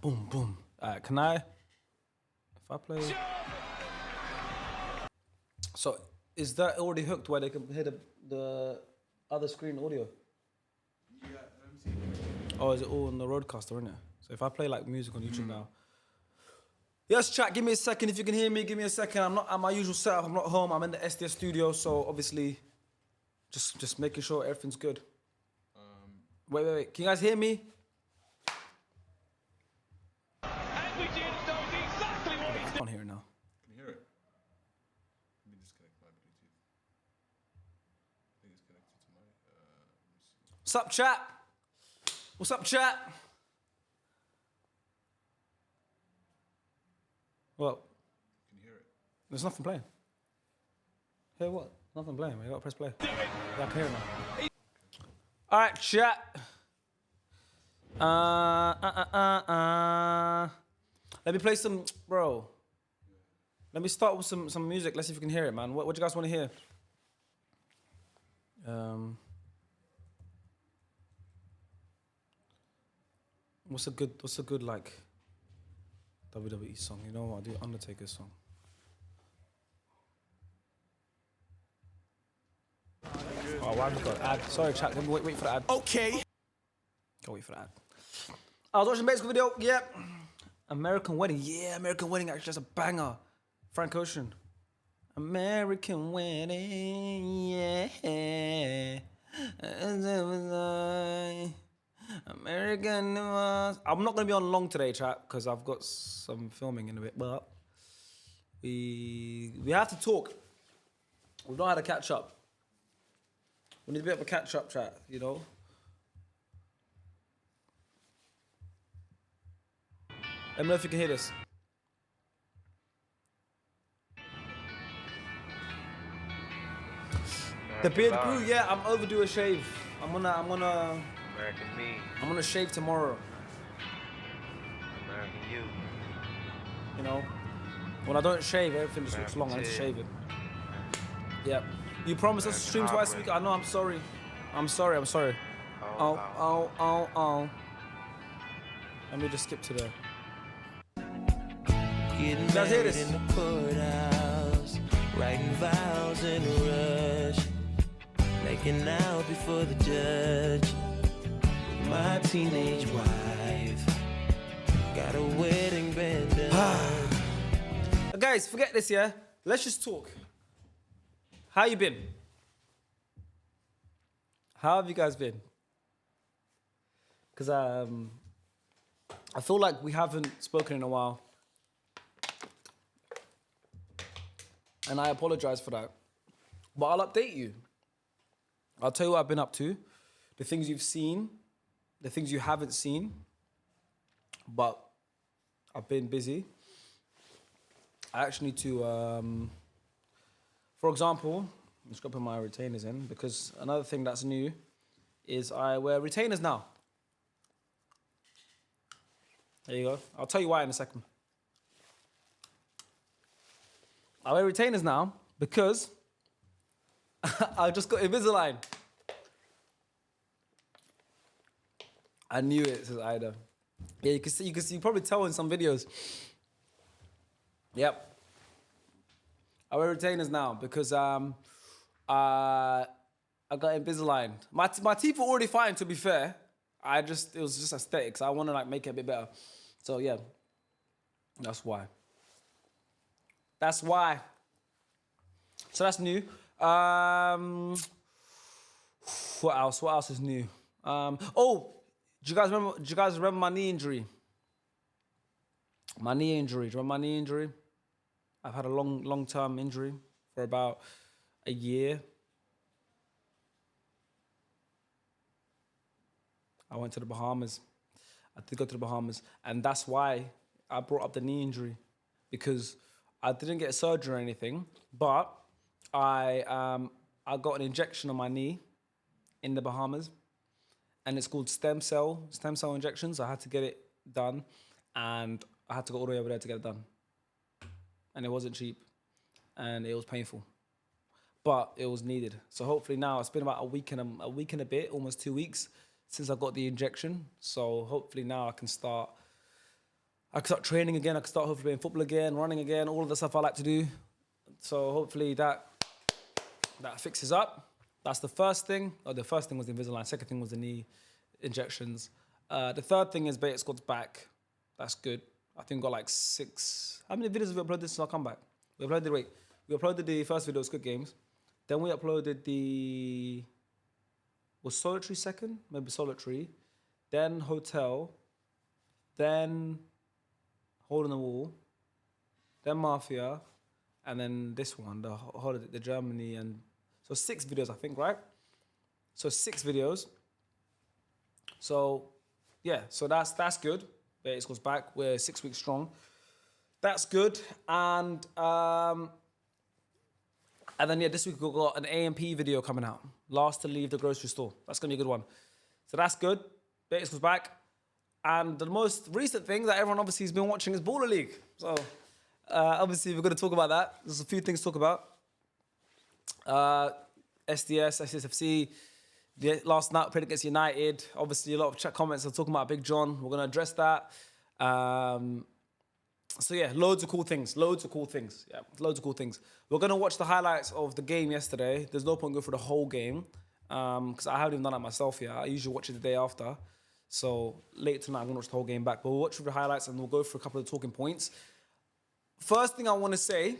Boom, boom. Can I? If I play. So is that already hooked where they can hear the other screen audio? Yeah, let me see. Oh, is it all on the roadcaster, isn't it? So if I play like music on YouTube now. Yes, chat, give me a second. If you can hear me, give me a second. I'm not at my usual setup. I'm not home. I'm in the SDS studio, so obviously just making sure everything's good. Wait. Can you guys hear me? I can't hear it now. Can you hear it? Let me disconnect my Bluetooth. I think it's connected to my. What's up, chat? What's up, chat? What? Can you hear it? There's nothing playing. Hear what? Nothing playing. You gotta press play. Yeah, I can hear it now. All right, chat. Let me play some, bro. Let me start with some music. Let's see if you can hear it, man. What do you guys want to hear? What's a good like WWE song? You know what? I'll do Undertaker's song. Oh, why have you got an ad? Sorry, chat. Let me wait for the ad. Okay. Go wait for the ad. I was watching a basic video. Yep. American Wedding. Yeah, American Wedding actually has a banger. Frank Ocean. American Wedding. Yeah. American. I'm not gonna be on long today, chat, because I've got some filming in a bit. But we have to talk. We've not had a catch up. We need a bit of a catch up, chat. You know. Let me know if you can hear this. The beard grew, yeah. I'm overdue a shave. I'm gonna American me. I'm gonna shave tomorrow. American you. You know, when I don't shave, everything just looks long. I need to shave it. Yep. You promised us to stream twice a week. I know. I'm sorry. I'm sorry. Oh. Let me just skip to the. Getting guys hear married this? in the courthouse, writing vows in a rush, making out before the judge. My teenage wife got a wedding band done. Guys, forget this, yeah. Let's just talk. How you been? How have you guys been? Because I feel like we haven't spoken in a while. And I apologize for that. But I'll update you. I'll tell you what I've been up to, the things you've seen, the things you haven't seen. But I've been busy. I actually need to, for example, I'm just gonna put my retainers in, because another thing that's new is I wear retainers now. There you go. I'll tell you why in a second. I wear retainers now because I just got Invisalign. I knew it, says Ida. Yeah, you can probably tell in some videos. Yep. I wear retainers now because I got Invisalign. My teeth were already fine, to be fair. It was just aesthetics. I want to like make it a bit better. So yeah, that's why. That's why. So that's new. What else? What else is new? Oh, do you guys remember my knee injury? My knee injury. Do you remember my knee injury? I've had a long-term injury for about a year. I went to the Bahamas. I did go to the Bahamas, and that's why I brought up the knee injury, because I didn't get surgery or anything, but I got an injection on my knee in the Bahamas, and it's called stem cell injections. I had to get it done, and I had to go all the way over there to get it done, and it wasn't cheap, and it was painful, but it was needed. So hopefully now, it's been about a week and a bit, almost 2 weeks since I got the injection. So hopefully now I can start I can start training again. I can start hopefully playing football again, running again, all of the stuff I like to do. So hopefully that fixes up. That's the first thing. Oh, the first thing was the Invisalign. Second thing was the knee injections. The third thing is Beta Squad's back. That's good. I think we got like 6. How many videos have we uploaded since our comeback? We uploaded the first video, Squid Games. Then we uploaded was Solitary second? Maybe Solitary. Then Hotel. Then Hole in the Wall. Then Mafia. And then this one, the holiday, the Germany. And so 6 videos, I think, right? So 6 videos. So yeah, so that's good. Beta Squad's back. We're 6 weeks strong. That's good. And then yeah, this week we've got an AMP video coming out. Last to leave the grocery store. That's gonna be a good one. So that's good. Beta Squad's back. And the most recent thing that everyone obviously has been watching is Baller League. So obviously we're gonna talk about that. There's a few things to talk about. SDS, SSFC. Last night played against United. Obviously a lot of chat comments are talking about Big John. We're gonna address that. So yeah, loads of cool things. Yeah, loads of cool things. We're gonna watch the highlights of the game yesterday. There's no point going through the whole game because I haven't even done that myself yet. I usually watch it the day after. So later tonight, I'm gonna watch the whole game back. But we'll watch through the highlights and we'll go through a couple of talking points. First thing I want to say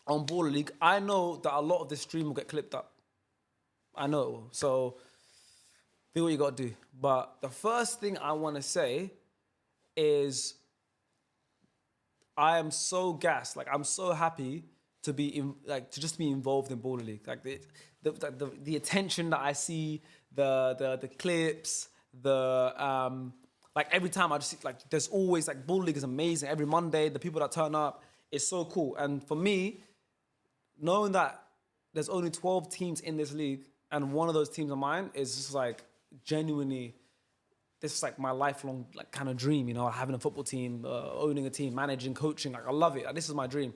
on Baller League, I know that a lot of this stream will get clipped up. I know it will. So do what you gotta do. But the first thing I want to say is I am so gassed. Like I'm so happy to be to just be involved in Baller League. Like the attention that I see, the clips, like every time I just see, like there's always like Baller League is amazing. Every Monday, the people that turn up, it's so cool. And for me, knowing that there's only 12 teams in this league and one of those teams of mine is just like genuinely, this is like my lifelong like kind of dream, you know, having a football team, owning a team, managing, coaching. Like I love it. Like, this is my dream.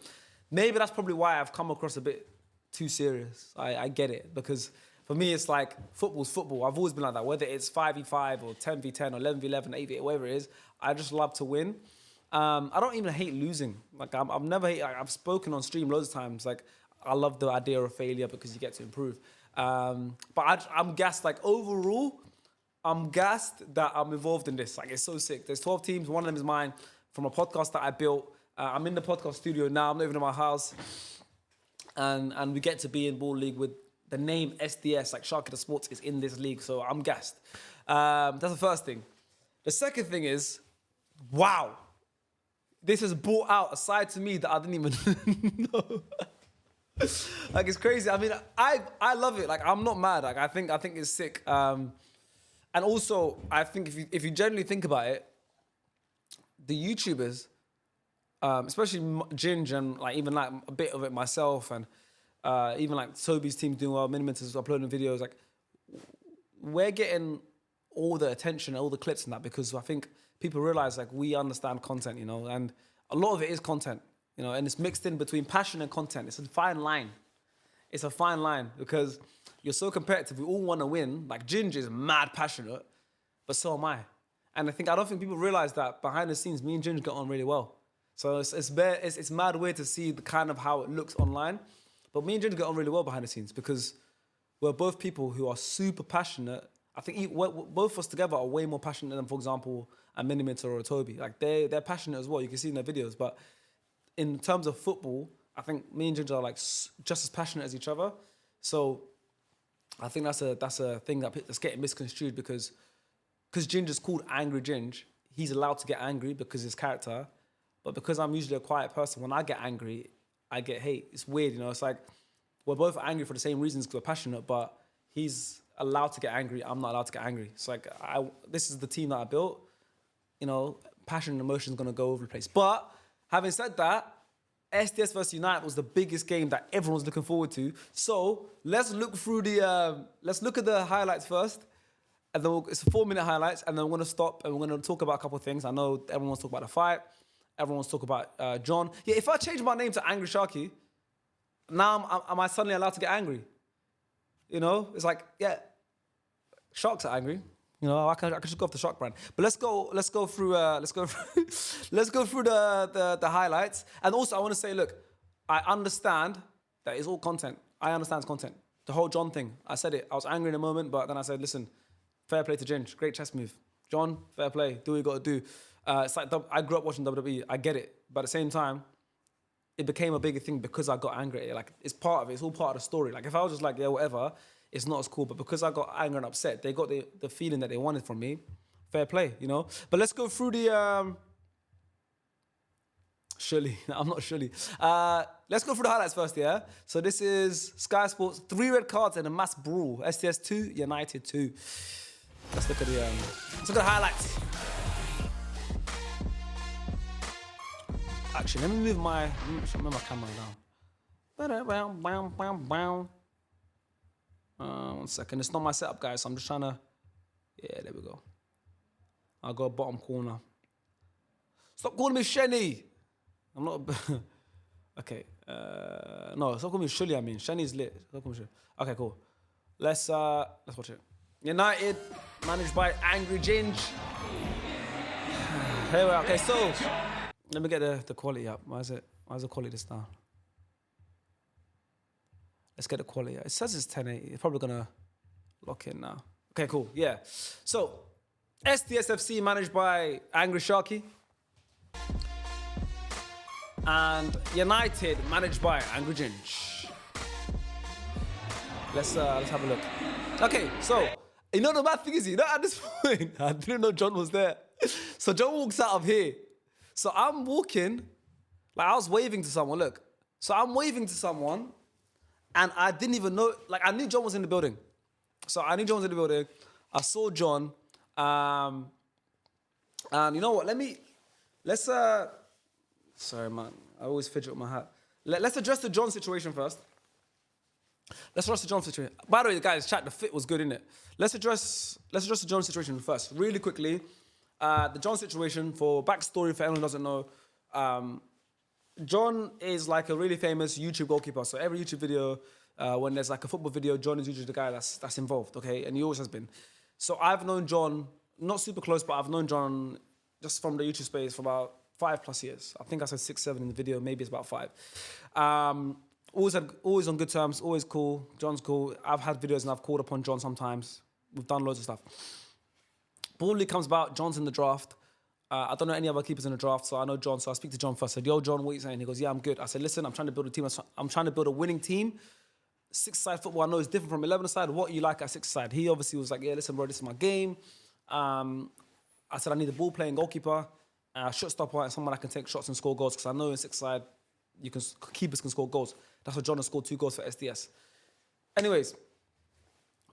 Maybe that's probably why I've come across a bit too serious. I get it because for me it's like football's football. I've always been like that. Whether it's 5v5 or 10v10 or 11v11, 8v8, whatever it is, I just love to win. I don't even hate losing. Like I've never hate. Like, I've spoken on stream loads of times. Like I love the idea of failure because you get to improve. But I'm gassed. Like overall, I'm gassed that I'm involved in this. Like it's so sick. There's 12 teams. One of them is mine from a podcast that I built. I'm in the podcast studio now. I'm not even in my house, and we get to be in Ball League with the name SDS. Like Sharky the Sports is in this league, so I'm gassed. That's the first thing. The second thing is, wow, this has brought out a side to me that I didn't even know. Like it's crazy. I mean, I love it. Like I'm not mad. Like I think it's sick. And also, I think if you generally think about it, the YouTubers, especially Ginge and like even like a bit of it myself, and even like Toby's team doing well, Minimiters uploading videos, like we're getting all the attention, all the clips and that because I think people realize like we understand content, you know, and a lot of it is content, you know, and it's mixed in between passion and content. It's a fine line. It's a fine line because you're so competitive. We all want to win. Like Ginge is mad passionate, but so am I. And I don't think people realize that behind the scenes, me and Ginge get on really well. So it's mad weird to see the kind of how it looks online. But me and Ginge get on really well behind the scenes because we're both people who are super passionate. I think both of us together are way more passionate than, for example, a Minimeter or a Toby. Like they're passionate as well. You can see in their videos. But in terms of football, I think me and Ginge are like just as passionate as each other. So I think that's a thing that's getting misconstrued because Ginge is called Angry Ginge. He's allowed to get angry because his character. But because I'm usually a quiet person, when I get angry, I get hate. It's weird, you know. It's like we're both angry for the same reasons because we're passionate, but he's allowed to get angry. I'm not allowed to get angry. It's like this is the team that I built. You know, passion and emotion is gonna go over the place. But having said that, SDS versus United was the biggest game that everyone's looking forward to. So let's look at the highlights first. And then it's 4-minute highlights, and then we're gonna stop and we're gonna talk about a couple of things. I know everyone wants to talk about the fight. Everyone wants to talk about John. Yeah, if I change my name to Angry Sharky, now am I suddenly allowed to get angry? You know, it's like, yeah, sharks are angry. You know, I could just go off the Shark brand. But let's go through the highlights. And also I want to say, look, I understand that it's all content. I understand it's content. The whole John thing, I said it. I was angry in a moment, but then I said, listen, fair play to Ginge. Great chess move. John, fair play. Do what you got to do. It's like I grew up watching WWE. I get it. But at the same time, it became a bigger thing because I got angry at it. Like, it's part of it. It's all part of the story. Like, if I was just like, yeah, whatever, it's not as cool. But because I got angry and upset, they got the feeling that they wanted from me. Fair play, you know? But let's go through the... Surely. No, I'm not surely. Let's go through the highlights first, yeah? So this is Sky Sports. 3 red cards and a mass brawl. STS 2, United 2. Let's look at the highlights. Actually, let me move my camera down. 1 second. It's not my setup, guys. So I'm just trying to... Yeah, there we go. I'll go bottom corner. Stop calling me Shenny. I'm not... Okay. No, stop calling me Shully, I mean. Shenny's lit. Stop calling me Shully. Okay, cool. Let's watch it. United, managed by Angry Ginge. Here we are. Okay, so... Let me get the quality up. Why is the quality this down? Let's get the quality up. It says it's 1080. It's probably gonna lock in now. Okay, cool. Yeah. So, STSFC managed by Angry Sharky. And United managed by Angry Ginge. Let's have a look. Okay, so you know the bad thing is, you know, at this point, I didn't know John was there. So John walks out of here. So I'm walking, like I was waving to someone, look. So I'm waving to someone, and I didn't even know, like I knew John was in the building. So I knew John was in the building. I saw John, and you know what, let's sorry man, I always fidget with my hat. Let's address the John situation first. Let's address the John situation. By the way, guys, chat, the fit was good, innit? Let's address the John situation first, really quickly. The John situation, for backstory for anyone who doesn't know, John is like a really famous YouTube goalkeeper. So every YouTube video, when there's like a football video, John is usually the guy that's involved, okay? And he always has been. So I've known John, not super close, but I've known John just from the YouTube space for about 5+ years. I think I said 6, 7 in the video, maybe it's about 5. Always on good terms, always cool. John's cool. I've had videos and I've called upon John sometimes. We've done loads of stuff. Ball comes about, John's in the draft. I don't know any other keepers in the draft, so I know John. So I speak to John first. I said, yo, John, what are you saying? He goes, yeah, I'm good. I said, listen, I'm trying to build a team. I'm trying to build a winning team. 6-side football, I know is different from 11-side. What you like at 6-side? He obviously was like, yeah, listen, bro, this is my game. I said, I need a ball-playing goalkeeper, shot stopper, and someone that can take shots and score goals, because I know in 6-side, keepers can score goals. That's why John has scored 2 goals for SDS. Anyways,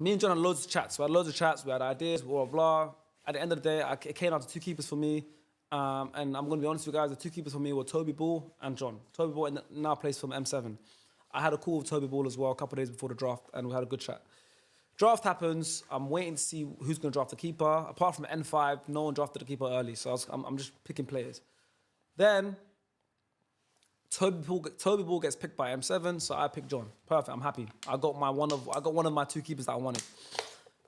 me and John had loads of chats. We had loads of chats. We had ideas, blah, blah, blah. At the end of the day, it came down to 2 keepers for me. And I'm going to be honest with you guys, the 2 keepers for me were Toby Ball and John. Toby Ball now plays for M7. I had a call with Toby Ball as well a couple of days before the draft, and we had a good chat. Draft happens. I'm waiting to see who's going to draft the keeper. Apart from N5, no one drafted the keeper early, so I'm just picking players. Then Toby Ball gets picked by M7, so I picked John. Perfect. I'm happy. I got one of my 2 keepers that I wanted,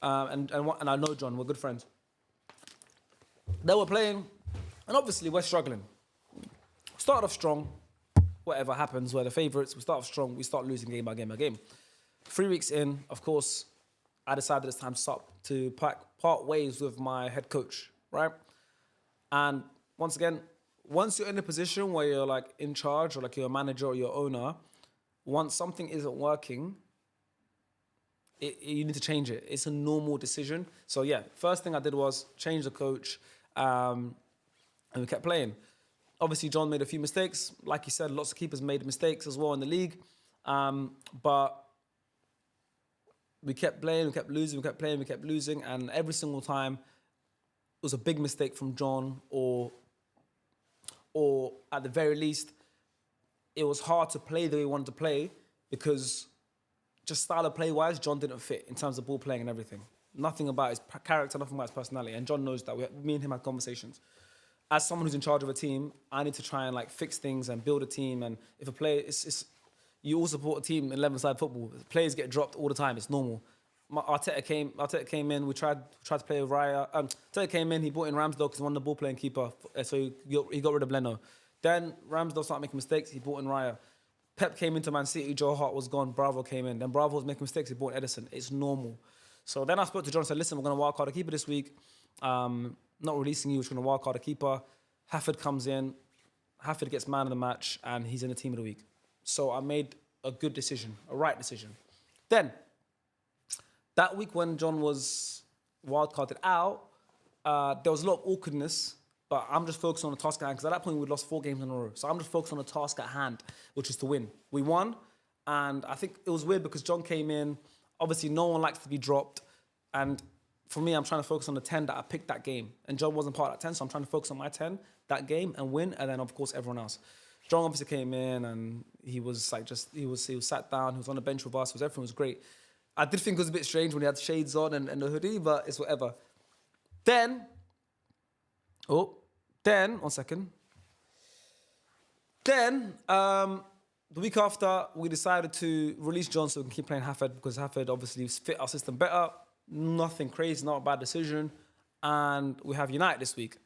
and I know John. We're good friends. They were playing, and obviously we're struggling. Started off strong. Whatever happens, we're the favourites. We start off strong. We start losing game by game by game. 3 weeks in, of course, I decided it's time to part ways with my head coach, right? And once again, once you're in a position where you're like in charge, or like you're a manager or your owner, once something isn't working, you need to change it. It's a normal decision. So yeah, first thing I did was change the coach, and we kept playing. Obviously, John made a few mistakes. Like he said, lots of keepers made mistakes as well in the league. But we kept playing, we kept losing, we kept playing, we kept losing. And every single time, it was a big mistake from John, or at the very least, it was hard to play the way we wanted to play, because just style of play-wise, John didn't fit in terms of ball playing and everything. Nothing about his character, nothing about his personality. And John knows that. Me and him had conversations. As someone who's in charge of a team, I need to try and like fix things and build a team. And if a player, you all support a team in 11-side football. Players get dropped all the time. It's normal. Arteta came in. We tried to play with Raya. Arteta came in. He brought in Ramsdale because he wanted the ball playing keeper. So he got rid of Leno. Then Ramsdale started making mistakes. He brought in Raya. Pep came into Man City. Joe Hart was gone. Bravo came in. Then Bravo was making mistakes. He brought in Edison. It's normal. So then I spoke to John and said, listen, we're going to wildcard a keeper this week. Not releasing you. We're going to wildcard a keeper. Hafford comes in. Hafford gets man of the match. And he's in the team of the week. So I made a good decision. A right decision. Then, that week when John was wildcarded out, there was a lot of awkwardness. But I'm just focused on the task at hand because at that point we'd lost 4 games in a row. So I'm just focused on the task at hand, which is to win. We won, and I think it was weird because John came in. Obviously, no one likes to be dropped, and for me, I'm trying to focus on the 10 that I picked that game. And John wasn't part of that 10, so I'm trying to focus on my 10 that game and win, and then of course everyone else. John obviously came in and he was like he was sat down. He was on the bench with us. Everything was great. I did think it was a bit strange when he had shades on and the hoodie, but it's whatever. Then, 1 second. Then, the week after, we decided to release John so we can keep playing Hafford because Hafford obviously fit our system better. Nothing crazy, not a bad decision. And we have United this week.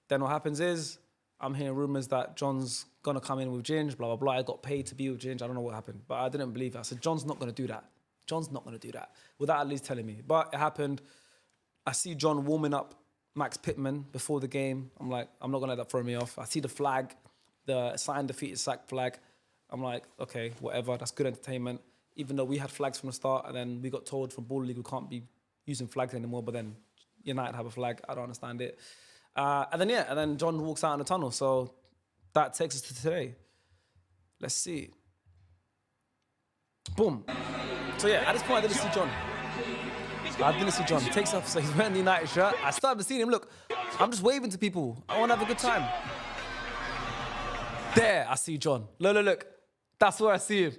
Then what happens is, I'm hearing rumours that John's going to come in with Ginge, blah, blah, blah. I got paid to be with Ginge. I don't know what happened, but I didn't believe it. I said, John's not going to do that. John's not going to do that without at least telling me. But it happened. I see John warming up Max Pittman before the game. I'm like, I'm not going to let that throw me off. I see the flag, the signed defeated sack flag. I'm like, okay, whatever. That's good entertainment. Even though we had flags from the start and then we got told from Ball League we can't be using flags anymore, but then United have a flag. I don't understand it. And then John walks out in the tunnel. So that takes us to today. Let's see. Boom. So yeah, at this point, I didn't see John. He takes off, so he's wearing the United shirt. I started seeing him. Look, I'm just waving to people. I want to have a good time. There, I see John. Look. That's where I see him.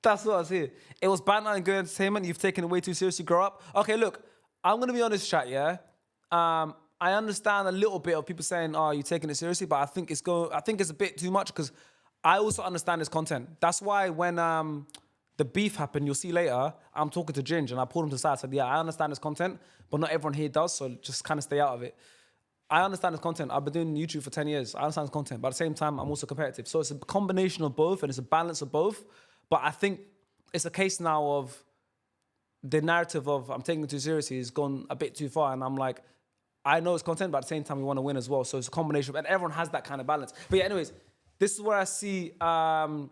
That's what I see. It was banter and good entertainment. You've taken it way too seriously. Grow up. Okay, look, I'm going to be honest, chat, yeah? I understand a little bit of people saying, oh, you're taking it seriously, but I think it's a bit too much because I also understand this content. That's why when the beef happened, you'll see later, I'm talking to Ginge and I pulled him to the side. I said, yeah, I understand this content, but not everyone here does, so just kind of stay out of it. I understand this content. I've been doing YouTube for 10 years. I understand this content, but at the same time, I'm also competitive. So it's a combination of both and it's a balance of both. But I think it's a case now of the narrative of I'm taking it too seriously has gone a bit too far. And I'm like, I know it's content, but at the same time, we want to win as well. So it's a combination and everyone has that kind of balance. But yeah, anyways, this is where I see John.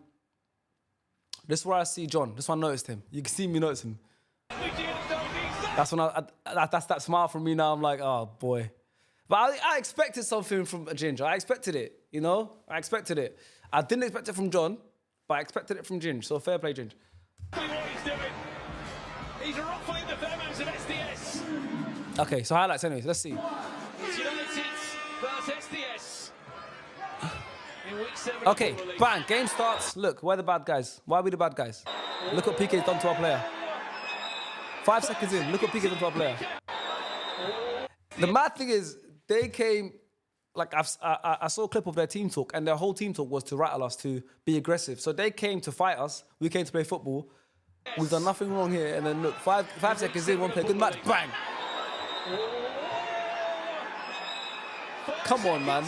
This is when I noticed him. You can see me notice him. That's when that's that smile from me now. I'm like, oh boy. But I expected something from Ginge. I expected it, you know? I expected it. I didn't expect it from John, but I expected it from Ginge. So fair play, Ginge. What he's doing. He's ruffling the feathers of SDS. Okay, so highlights anyways. Let's see. It's United versus SDS. In week 7. Okay, bang, game starts. Look, we're the bad guys. Why are we the bad guys? Look what PK's done to our player. 5 seconds in, look what PK's done to our player. The mad thing is, they came, like I saw a clip of their team talk, and their whole team talk was to rattle us, to be aggressive. So they came to fight us. We came to play football. We've done nothing wrong here. And then look, 5 seconds in, one play, good match, bang. Come on, man.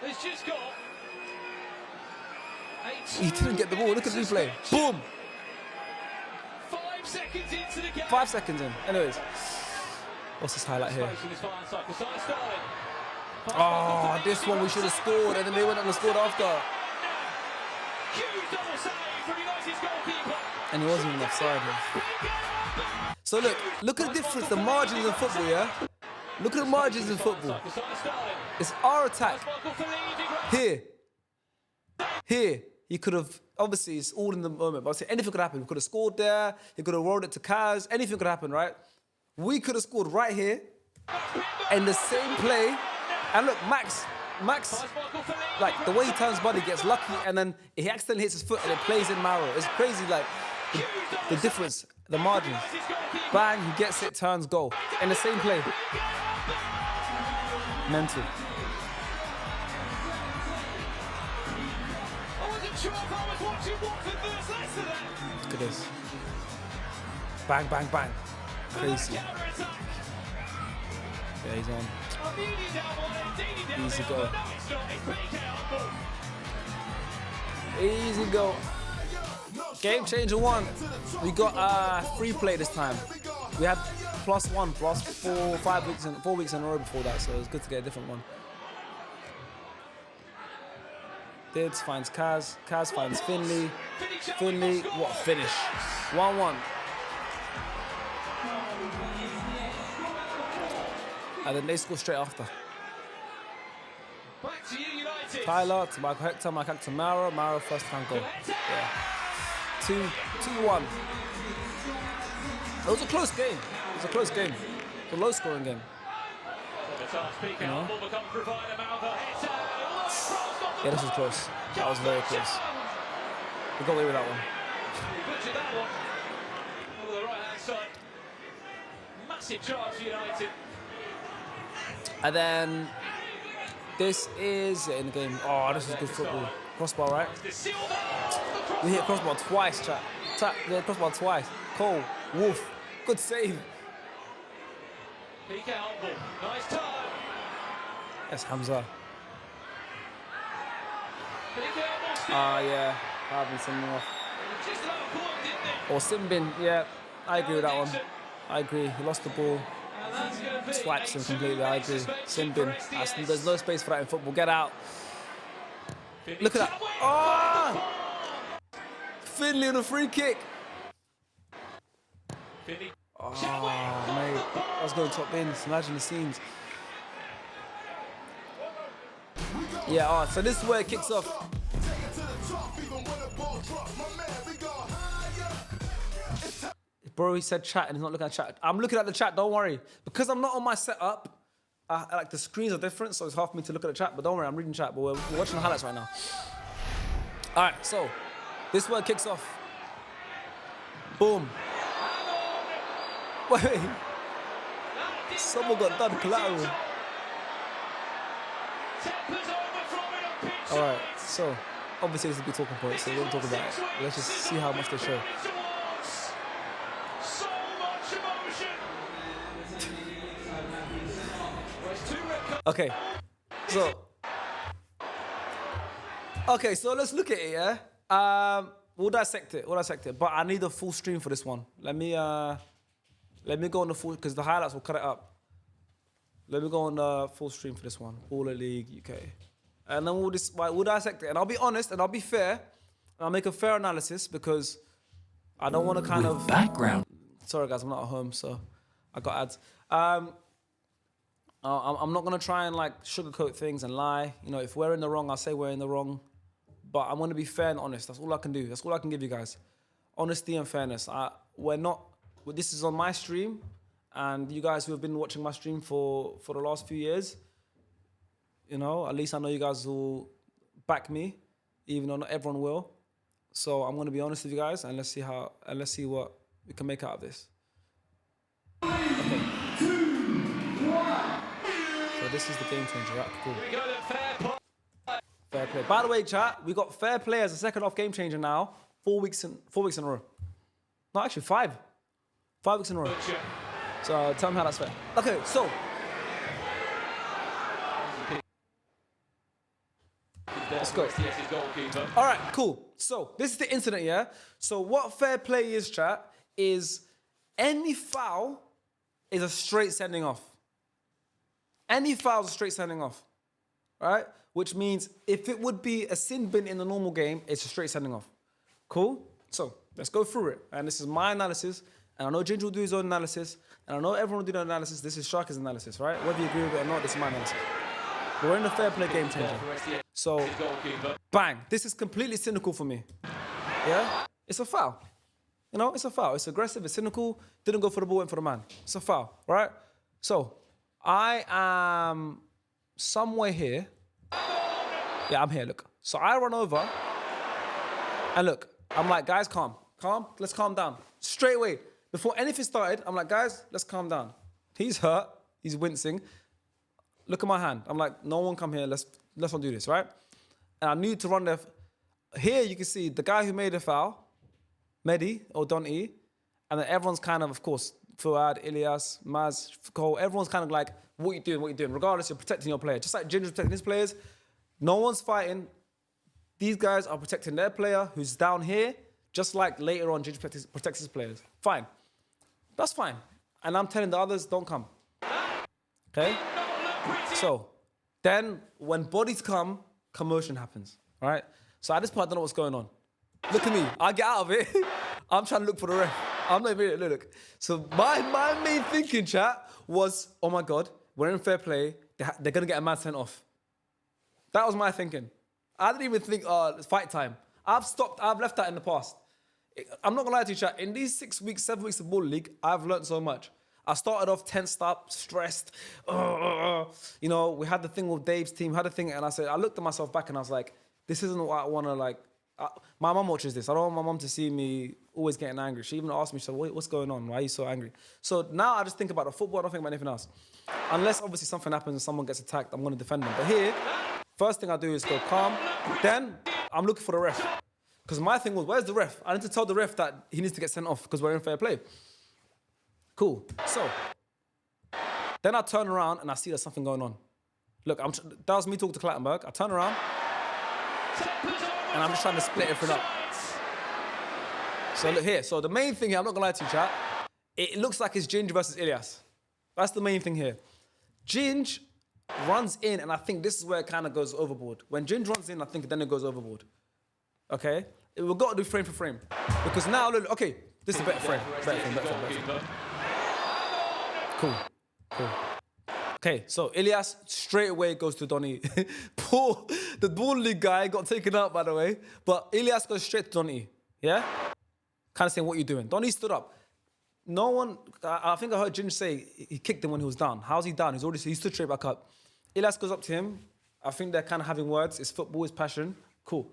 It's just got 8. He didn't get the ball. Look at this play. Boom. 5 seconds into the game. 5 seconds in. Anyways, what's this highlight here? Oh, this one we should have scored, and then they went up and scored after. And he wasn't even offside. So look at the difference, the margins in football, yeah? Look at the margins in football. It's our attack. Here. He could have, obviously, it's all in the moment, but I'll say anything could happen. We could have scored there. He could have rolled it to Kaz. Anything could happen, right? We could have scored right here in the same play. And look, Max, like, the way he turns body, gets lucky, and then he accidentally hits his foot and it plays in marrow. It's crazy, like, the difference, the margins. Bang, he gets it, turns, goal. In the same play. Mental. sure if I was watching Watford versus Leicester then. Look at this. Bang, bang, bang. Crazy. Counter-attack. Yeah, he's on. Amini down one, Dini down Easy the go. other. No, it's not. It's PK on ball. Easy go. Game changer one. We got free play this time. We had +1, plus 4 weeks in a row before that, so it's good to get a different one. Dibbs finds Kaz. Kaz finds Finley. Finley, what a finish. 1-1. And then they score straight after. Back to you, United. Tyler to Michael Hector, Michael Hector to Mara. Mara first time goal. Yeah. 2-1. It was a close game. It was a close game. It was a low scoring game. You know? Yeah, this was close. That was very close. We got away with that one. Butchered that one. Over the right-hand side. Massive charge for United. And then this is in the game. Oh, this is good football. Crossbar, right? We hit crossbar twice, chat. We hit crossbar twice. Cole, Wolf, good save. PK on ball. Nice time. Yes, Hamza. PK on ball. Yeah, having something off. Just about caught, didn't it? Or Simbin, yeah, I agree with that one. I agree. He lost the ball. And that's going to be Swipes him completely. I agree. suspension Simbin. for SDS. There's no space for that in football. Get out. Finley Look at that. Chadwick. Oh! Finley on a free kick. Finley Oh, Chadwick. mate. I was going top bins. Imagine the scenes. Yeah, so this is where it kicks off. Bro, he said chat and he's not looking at chat. I'm looking at the chat, don't worry. Because I'm not on my setup, like the screens are different, so it's hard for me to look at the chat, but don't worry, I'm reading chat, but we're watching the highlights right now. All right, so this is where it kicks off. Boom. Wait. Someone got done collateral. All right, so obviously this is a big talking point, so we won't talk about it. Let's just see how much they show. So much emotion. Okay, so let's look at it, yeah? We'll dissect it, but I need a full stream for this one. Let me go on the full, because the highlights will cut it up. Let me go on the full stream for this one. Baller League UK. And then we'll dissect it. And I'll be honest and I'll be fair. And I'll make a fair analysis because I don't want to kind of... background. Sorry guys, I'm not at home, so I got ads. I'm not going to try and like sugarcoat things and lie. You know, if we're in the wrong, I'll say we're in the wrong. But I'm going to be fair and honest. That's all I can do. That's all I can give you guys. Honesty and fairness. This is on my stream. And you guys who have been watching my stream for the last few years, you know, at least I know you guys will back me, even though not everyone will. So I'm going to be honest with you guys, and let's see what we can make out of this. Okay. So this is the game changer, right? Cool. Here we go then, Fair play. By the way, chat, we got fair play as a second half game changer now. 4 weeks in a row. No, actually 5. 5 weeks in a row. So tell me how that's fair. Okay, so. Let's go. All right, cool. So this is the incident, yeah? So what fair play is, chat, is any foul is a straight sending off. Any foul is a straight sending off, right? Which means if it would be a sin bin in the normal game, it's a straight sending off. Cool? So let's go through it. And this is my analysis. And I know Ginger will do his own analysis. And I know everyone will do their analysis. This is Sharky's analysis, right? Whether you agree with it or not, this is my analysis. We're in the fair play game changer. So, bang. This is completely cynical for me. Yeah? It's a foul. You know, it's a foul. It's aggressive, it's cynical. Didn't go for the ball, went for the man. It's a foul, right? So, I am somewhere here. Yeah, I'm here, look. So I run over. And look, I'm like, guys, calm. Let's calm down. Straight away. Before anything started, I'm like, guys, let's calm down. He's hurt. He's wincing. Look at my hand. I'm like, no one come here. Let's not do this, right? And I knew to run there. here you can see the guy who made the foul, Mehdi or Donny, and then everyone's kind of course, Fuad, Ilyas, Maz, Cole, everyone's kind of like, what you doing? Regardless, you're protecting your player. Just like Ginger's protecting his players, no one's fighting. These guys are protecting their player who's down here, just like later on Ginger protects his players. Fine. That's fine. And I'm telling the others, don't come. Okay? So, then when bodies come, commotion happens, all right? So at this point, I don't know what's going on. Look at me. I get out of it. I'm trying to look for the ref. I'm not even, look. So my main thinking, chat, was, oh my God, we're in fair play. They're going to get a man sent off. That was my thinking. I didn't even think, it's fight time. I've left that in the past. I'm not going to lie to you, chat. In these 6 weeks, 7 weeks of Ball League, I've learned so much. I started off tensed up, stressed. You know, we had the thing with Dave's team, had a thing, and I looked at myself back and I was like, this isn't what I want to like. My mum watches this. I don't want my mum to see me always getting angry. She even asked me, she said, what's going on? Why are you so angry? So now I just think about the football. I don't think about anything else. Unless obviously something happens and someone gets attacked, I'm going to defend them. But here, first thing I do is go calm. Then I'm looking for the ref. Because my thing was, where's the ref? I need to tell the ref that he needs to get sent off because we're in fair play. Cool. So then I turn around and I see there's something going on. Look, that was me talking to Clattenburg. I turn around and I'm just trying to split everything up. So look here. So the main thing here, I'm not going to lie to you, chat. It looks like it's Ginge versus Ilyas. That's the main thing here. Ginge runs in, and I think this is where it kind of goes overboard. When Ginge runs in, I think then it goes overboard. Okay? We've got to do frame for frame. Because now, look, okay, this is a better frame. Better frame. Cool. Okay, so Ilyas straight away goes to Donny. Poor, the Ball League guy got taken out, by the way. But Ilyas goes straight to Donny. Yeah? Kind of saying, what you doing? Donny stood up. No one, I think I heard Ginge say he kicked him when he was down. How's he down? He stood straight back up. Ilyas goes up to him. I think they're kind of having words. It's football, it's passion. Cool.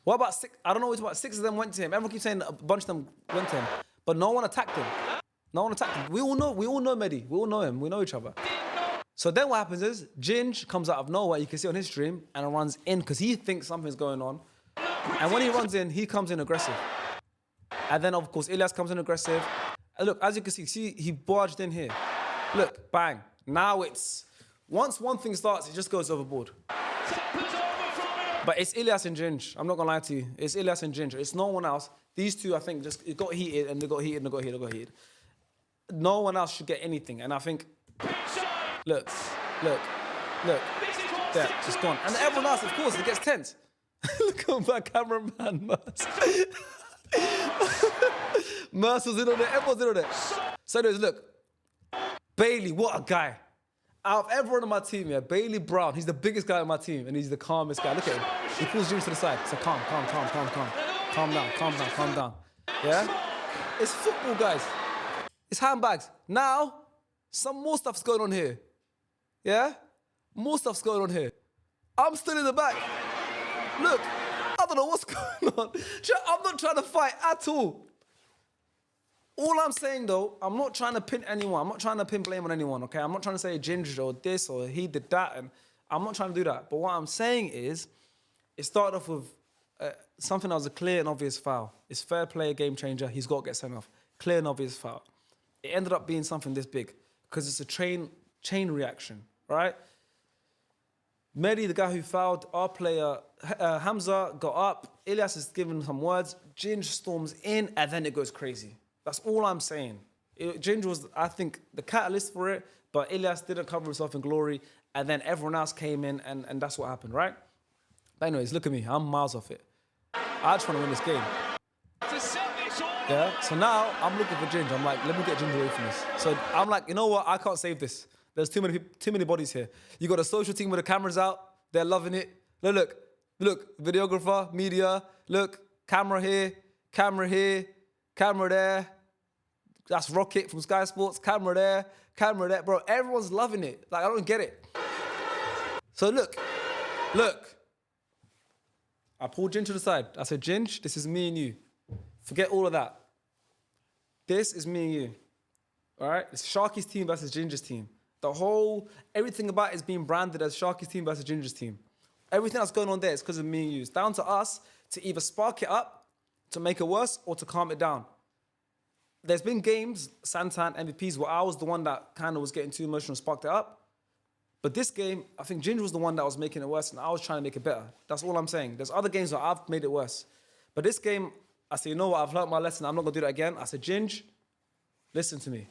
What about six? I don't know what about 6 of them went to him. Everyone keeps saying a bunch of them went to him. But no one attacked him. No one attacked him. We all know Mehdi. We all know him. We know each other. So then what happens is, Ginge comes out of nowhere, you can see on his stream, and runs in because he thinks something's going on. And when he runs in, he comes in aggressive. And then, of course, Ilyas comes in aggressive. And look, as you can see, he barged in here. Look, bang. Now once one thing starts, it just goes overboard. But it's Ilyas and Ginge. I'm not going to lie to you. It's Ilyas and Ginge. It's no one else. These two, I think, it got heated, and they got heated. No one else should get anything. And I think, look. There, it's gone. And everyone else, of course, it gets tense. Look at my cameraman, Merce. Merce was in on it. Everyone's in on it. So anyways, look. Bailey, what a guy. Out of everyone on my team, yeah, Bailey Brown, he's the biggest guy on my team, and he's the calmest guy. Look at him. He pulls Ginge to the side. So calm. Calm down. Yeah? It's football, guys. It's handbags. Now, some more stuff's going on here. Yeah? More stuff's going on here. I'm still in the back. Look, I don't know what's going on. I'm not trying to fight at all. All I'm saying, though, I'm not trying to pin anyone. I'm not trying to pin blame on anyone, okay? I'm not trying to say Ginger or this or he did that, and I'm not trying to do that. But what I'm saying is, it started off with something that was a clear and obvious foul. It's fair play, a game changer. He's got to get sent off. Clear and obvious foul. It ended up being something this big because it's a chain reaction, right? Mehdi, the guy who fouled, our player, Hamza, got up. Ilyas is giving some words. Ginge storms in, and then it goes crazy. That's all I'm saying. Ginge was, I think, the catalyst for it, but Ilyas didn't cover himself in glory, and then everyone else came in, and that's what happened, right? But anyways, look at me. I'm miles off it. I just want to win this game. Yeah? So now, I'm looking for Ginge. I'm like, let me get Ginge away from this. So I'm like, you know what? I can't save this. There's too many bodies here. You got a social team with the cameras out. They're loving it. Look, videographer, media. Look, camera here, camera there. That's Rocket from Sky Sports. Camera there. Bro, everyone's loving it. Like, I don't get it. So look. I pulled Ginge to the side. I said, Ginge, this is me and you. Forget all of that. This is me and you. All right? It's Sharky's team versus Ginger's team. Everything about it is being branded as Sharky's team versus Ginger's team. Everything that's going on there is because of me and you. It's down to us to either spark it up, to make it worse, or to calm it down. There's been games, Santan, MVPs, where I was the one that kind of was getting too emotional and sparked it up. But this game, I think Ginger was the one that was making it worse, and I was trying to make it better. That's all I'm saying. There's other games where I've made it worse. But this game, I said, you know what? I've learned my lesson. I'm not going to do that again. I said, Ginge, listen to me,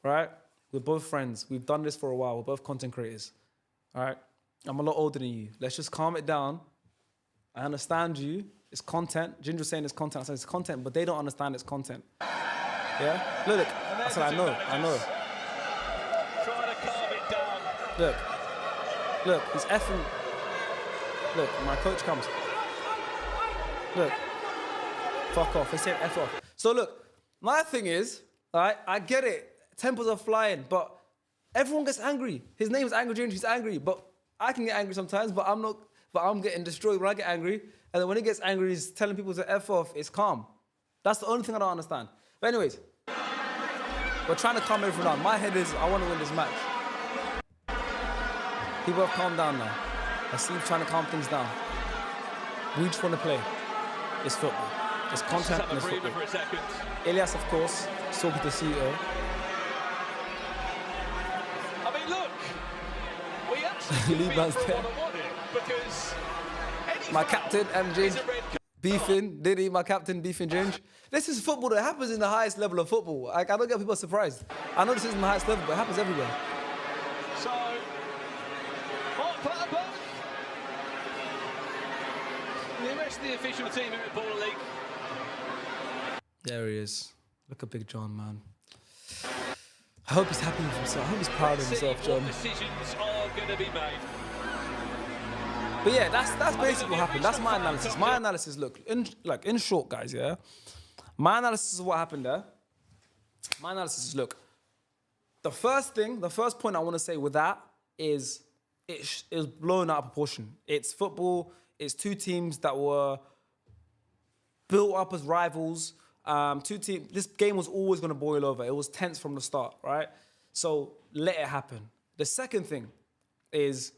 right? We're both friends. We've done this for a while. We're both content creators, all right? I'm a lot older than you. Let's just calm it down. I understand you. It's content. Ginger was saying it's content. I said it's content, but they don't understand it's content. Yeah? Look. I said, I know. Trying to calm it down. Look, he's effing. Look, my coach comes. Look. Fuck off. He said F off. So look, my thing is, all right, I get it. Tempers are flying, but everyone gets angry. His name is Angry Ginger. He's angry, but I can get angry sometimes, but I'm not. But I'm getting destroyed when I get angry. And then when he gets angry, he's telling people to F off. It's calm. That's the only thing I don't understand. But anyways, we're trying to calm everything down. My head is, I want to win this match. People have calmed down now. I see you trying to calm things down. We just want to play. It's football. It's content and it's football. Elias, of course, talking to the CEO. I mean, look, we actually Lee Man's there. Because My captain, M. Ginge, beefing. Diddy, my captain, beefing Ginge. This is football that happens in the highest level of football. Like, I don't get people surprised. I know this isn't the highest level, but it happens everywhere. So, hot platter back. The rest of the official team at the Baller League. There he is. Look at Big John, man. I hope he's happy with himself. I hope he's proud of himself, John. Decisions are going to be made. But yeah, that's basically what happened. That's my analysis. My analysis, look, in short, guys, yeah? My analysis of what happened there. My analysis is, look, the first point I want to say with that is it was blown out of proportion. It's football. It's two teams that were built up as rivals. This game was always going to boil over. It was tense from the start, right? So let it happen. The second thing is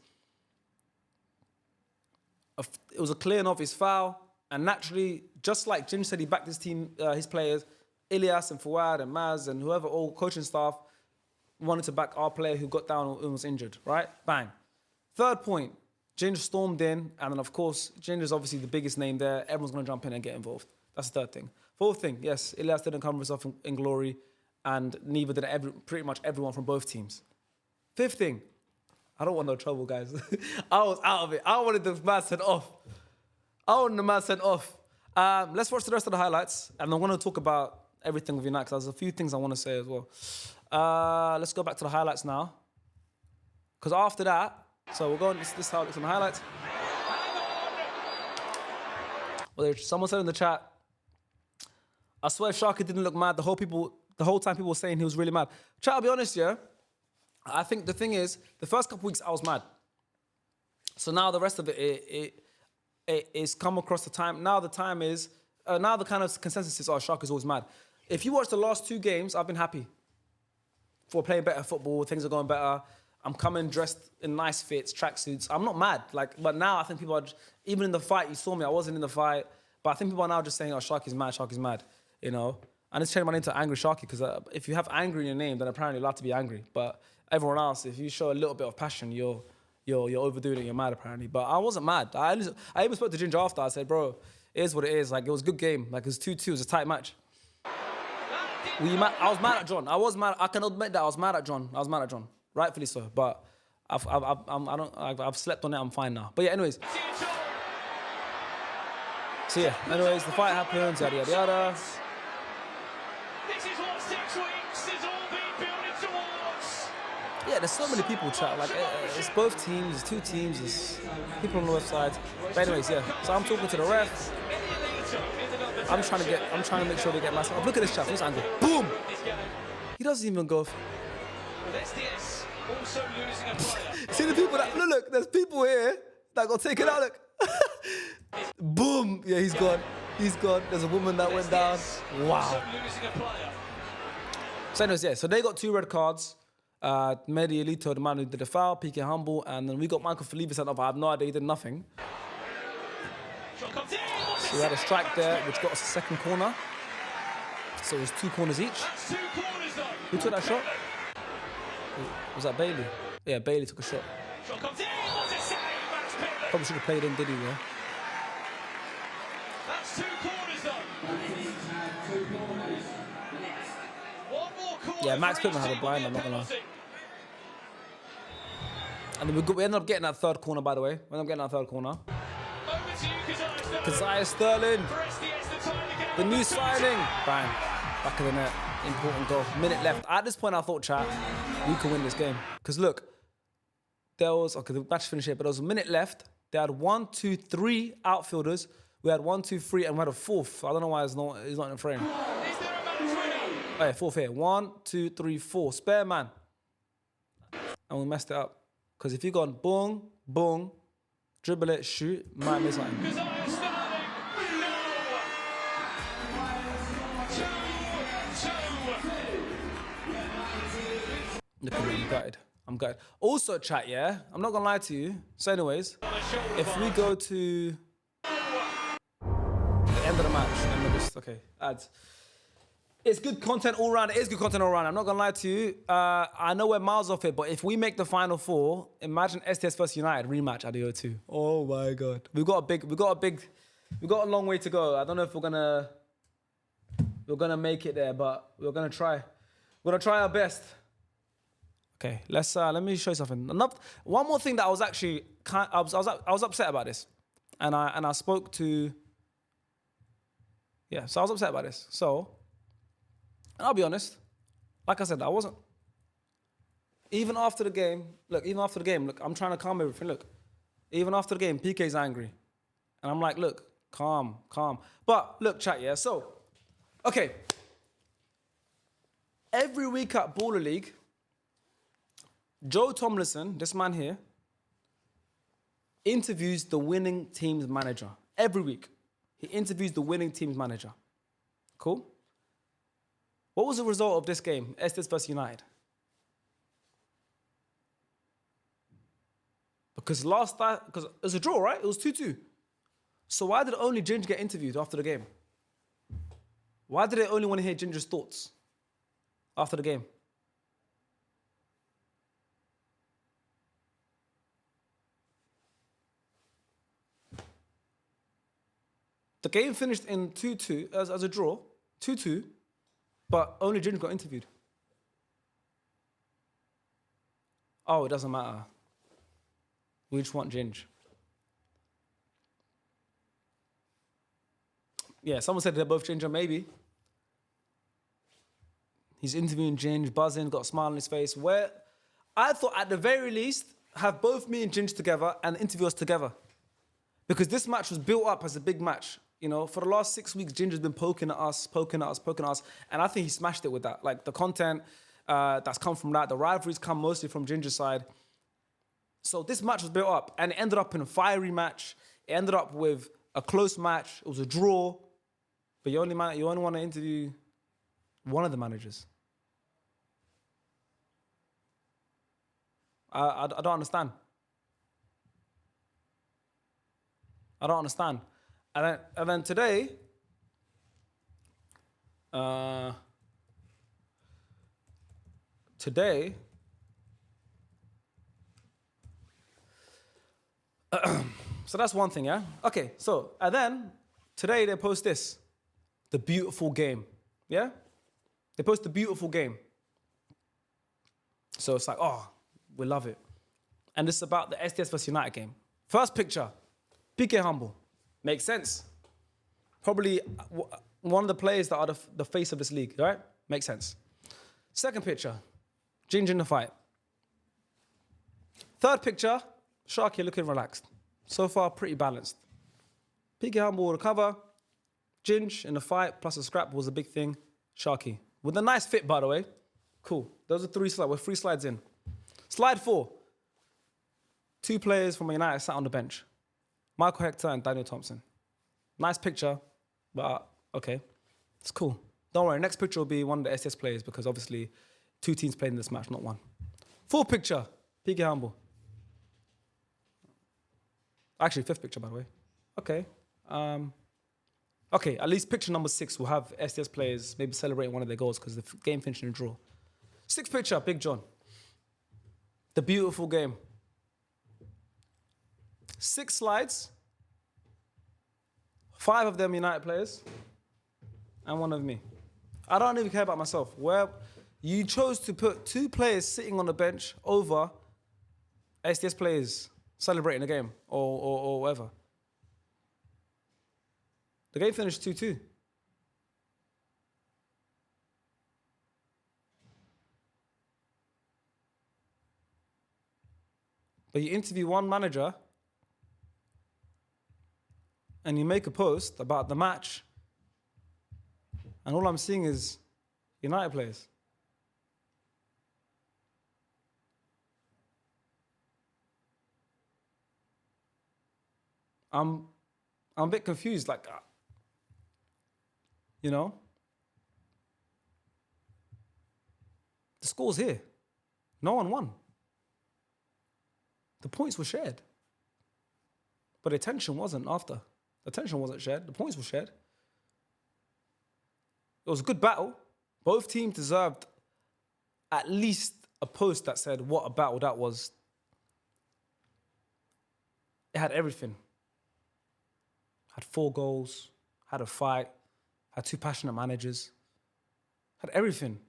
it was a clear and obvious foul. And naturally, just like Jim said, he backed his team, his players, Ilias and Fouad and Maz and whoever, all coaching staff, wanted to back our player who got down and was injured, right? Bang. Third point, Ginger stormed in, and then of course, Ginger's obviously the biggest name there. Everyone's going to jump in and get involved. That's the third thing. Fourth thing, yes, Ilias didn't cover himself in glory, and neither did pretty much everyone from both teams. Fifth thing, I don't want no trouble, guys. I was out of it. I wanted the man sent off. Let's watch the rest of the highlights, and I'm going to talk about everything with you now, because there's a few things I want to say as well. Let's go back to the highlights now. Because after that, so we're going, this is how it looks on the highlights. Well, someone said in the chat, I swear if Sharky didn't look mad, the whole time people were saying he was really mad. Chat, I'll be honest, yeah? I think the thing is, the first couple weeks I was mad. So now the rest of it is come across the time. Now the time is, now the kind of consensus is, Sharky's always mad. If you watch the last two games, I've been happy. For playing better football, things are going better. I'm coming dressed in nice fits, tracksuits. I'm not mad, but now I think people are, even in the fight, you saw me, I wasn't in the fight, but I think people are now just saying, Sharky's mad, you know? And it's changed my name to Angry Sharky, because if you have angry in your name, then apparently you're allowed to be angry. But everyone else, if you show a little bit of passion, you're overdoing it, you're mad apparently. But I wasn't mad. I even spoke to Ginger after, I said, bro, it is what it is. Like, it was a good game. Like, it was 2-2, it was a tight match. Were you mad? I was mad at John. I was mad. I can admit that I was mad at John. Rightfully so. But I've slept on it. I'm fine now. But yeah, anyways. So yeah, anyways, the fight happens. Yada yada yada. This is what 6 weeks has all been building towards. Yeah, there's so many people chat. Like it's both teams. It's two teams. It's people on the left side. But anyways, yeah. So I'm talking to the ref. I'm trying to make sure they get myself. Look at this chat. This angle. Boom. He doesn't even go. Also losing a player. See the people that look. There's people here that got taken out. Look. Boom. Yeah, he's gone. There's a woman that went down. Wow. So anyways, yeah. So they got 2 red cards. Mehdi Elito, the man who did the foul, PK Humble, and then we got Michael Felipe sent off. I have no idea. He did nothing. So we had a strike there, which got us a second corner. So it was 2 corners each. That's 2 corners though. Who took that shot? Was that Bailey? Yeah, Bailey took a shot. Shot comes in. What a save, Max Pittman. Probably should have played in, did he? Yeah. That's 2 corners though. One more corner. Yeah, Max for each Pittman had a team blind, will I'm be not gonna lie. penalty. And then we ended up getting that 3rd corner, by the way. We ended up getting that 3rd corner. Over to you, Keziah Keziah Sterling, For SDS, the time to get the on new the signing. Bang. Back of the net. Important goal. Minute left. At this point, I thought, chat, we could win this game. Because look, there was, okay, the match finished here, but there was a minute left. They had 1, 2, 3 outfielders. We had 1, 2, 3, and we had a 4th. I don't know why he's not in the frame. Is there a match winner? Oh, yeah, 4th here. 1, 2, 3, 4. Spare man. And we messed it up. Because if you gone boom, boom, dribble it, shoot, might miss something. Keziah Sterling. No. 2-2. Look at me, I'm gutted. I'm gutted. Also, chat, yeah? I'm not going to lie to you. So anyways, if we go to the end of the match, and we're just, okay, ads. It's good content all round. It is good content all round. I'm not going to lie to you. I know we're miles off it, but if we make the final 4, imagine STS versus United rematch at the O2. Oh my God. We've got a long way to go. I don't know if we're gonna make it there, but we're gonna try. We're gonna try our best. Okay, let me show you something. One more thing that I was actually I was upset about this, and I spoke to. Yeah, so I was upset about this. So, and I'll be honest, like I said, I wasn't. Even after the game, look, I'm trying to calm everything. Look, even after the game, PK's angry, and I'm like, look, calm. But look, chat, yeah. So, okay. Every week at Baller League, Joe Tomlinson, this man here, interviews the winning team's manager. Every week, he interviews the winning team's manager. Cool? What was the result of this game, Estes versus United? Because it was a draw, right? It was 2-2. So why did only Ginger get interviewed after the game? Why did they only want to hear Ginger's thoughts after the game? The game finished in 2-2 as a draw, 2-2, but only Ginger got interviewed. Oh, it doesn't matter. We just want Ginger. Yeah, someone said they're both Ginger, maybe. He's interviewing Ginger, buzzing, got a smile on his face. Where I thought at the very least, have both me and Ginger together and interview us together. Because this match was built up as a big match. You know, for the last 6 weeks, Ginger's been poking at us. And I think he smashed it with that. Like the content that's come from that, the rivalries come mostly from Ginger's side. So this match was built up and it ended up in a fiery match. It ended up with a close match. It was a draw. But you only want to interview one of the managers. I don't understand. I don't understand. And then today, so that's one thing, yeah? Okay, so, and then today they post this, the beautiful game, yeah? They post the beautiful game. So it's like, oh, we love it. And it's about the SDS vs United game. First picture, PK Humble. Makes sense. Probably one of the players that are the face of this league, right? Makes sense. Second picture, Ginger in the fight. Third picture, Sharky looking relaxed. So far, pretty balanced. PK Humble with a cover, Ginger in the fight, plus a scrap was a big thing. Sharky. With a nice fit, by the way. Cool. Those are 3 slides. We're 3 slides in. Slide 4. 2 players from United sat on the bench. Michael Hector and Daniel Thompson. Nice picture, but okay. It's cool. Don't worry, next picture will be one of the SS players because obviously 2 teams played in this match, not 1. 4th picture, PK Humble. Actually, 5th picture, by the way. Okay. Okay, at least picture number 6 will have SDS players maybe celebrating one of their goals because the game finished in a draw. 6th picture, Big John. The beautiful game. 6 slides. 5 of them United players. And 1 of me. I don't even care about myself. Where you chose to put 2 players sitting on the bench over SDS players celebrating the game or whatever. The game finished 2-2. But you interview one manager and you make a post about the match, and all I'm seeing is United players. I'm a bit confused, like, you know? The score's here. No one won. The points were shared. But the attention wasn't after. The attention wasn't shared. The points were shared. It was a good battle. Both teams deserved at least a post that said what a battle that was. It had everything. Had 4 goals, had a fight, had 2 passionate managers, had everything.